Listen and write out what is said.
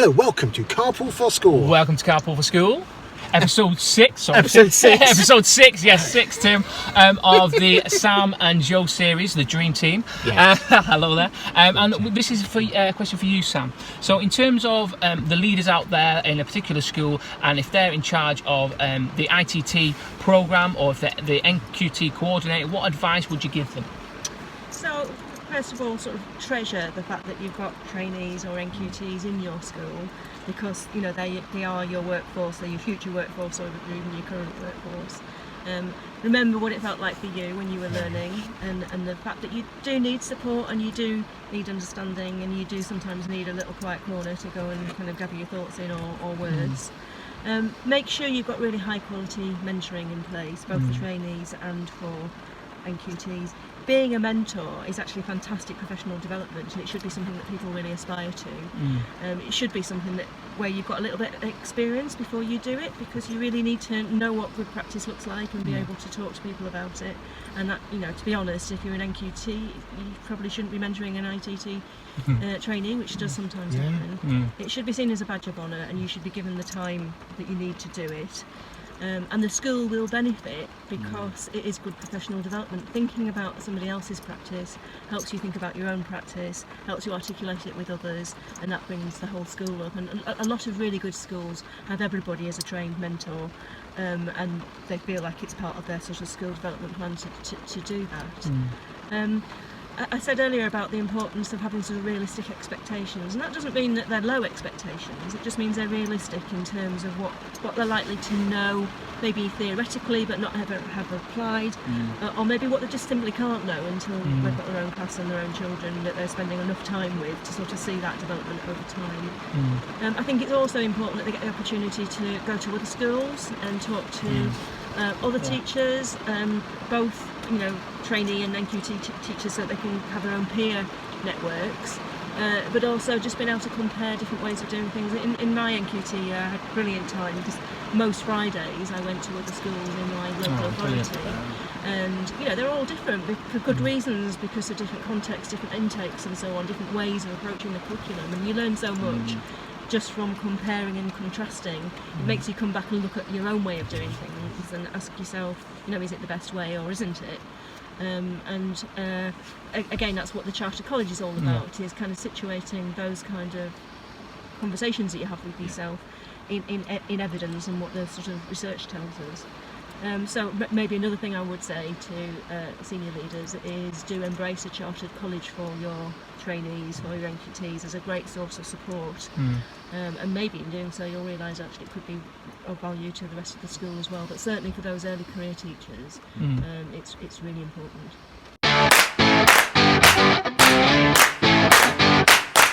Hello, welcome to Carpool for School. Welcome to Carpool for School. Episode 6. Sorry. Episode 6. Episode 6, yes, 6, Tim, of the Sam and Joe series, the Dream Team. Yes. Hello there. And this is a question for you, Sam. So in terms of the leaders out there in a particular school, and if they're in charge of the ITT programme or if they're the NQT coordinator, what advice would you give them? So, first of all, sort of treasure the fact that you've got trainees or NQTs in your school, because you know they are your workforce, they're your future workforce, or even your current workforce. Remember what it felt like for you when you were learning, and the fact that you do need support and you do need understanding, and you do sometimes need a little quiet corner to go and kind of gather your thoughts in or words. Make sure you've got really high quality mentoring in place, both for trainees and for NQTs. Being a mentor is actually fantastic professional development, and it should be something that people really aspire to. It should be something that where you've got a little bit of experience before you do it, because you really need to know what good practice looks like and be able to talk to people about it. And that, you know, to be honest, if you're an NQT, you probably shouldn't be mentoring an ITT trainee, which does sometimes happen. It should be seen as a badge of honour, and you should be given the time that you need to do it. And the school will benefit because it is good professional development. Thinking about somebody else's practice helps you think about your own practice, helps you articulate it with others, and that brings the whole school up. And a lot of really good schools have everybody as a trained mentor, and they feel like it's part of their sort of school development plan to do that. I said earlier about the importance of having sort of realistic expectations, and that doesn't mean that they're low expectations, it just means they're realistic in terms of what they're likely to know, maybe theoretically but not ever have applied, or maybe what they just simply can't know until they've got their own class and their own children that they're spending enough time with to sort of see that development over time. I think it's also important that they get the opportunity to go to other schools and talk to other teachers, both trainee and NQT teachers, so they can have their own peer networks, but also just being able to compare different ways of doing things. In my NQT, I had a brilliant time because most Fridays I went to other schools in my local authority, and they're all different for good reasons, because of different contexts, different intakes and so on, different ways of approaching the curriculum, and you learn so much just from comparing and contrasting. It makes you come back and look at your own way of doing things and ask yourself, is it the best way or isn't it? Again, that's what the Charter College is all about, is kind of situating those kind of conversations that you have with yourself in evidence and what the sort of research tells us. So maybe another thing I would say to senior leaders is do embrace a chartered college for your trainees, for your NQTs, as a great source of support. And maybe in doing so you'll realise actually it could be of value to the rest of the school as well, but certainly for those early career teachers, it's really important.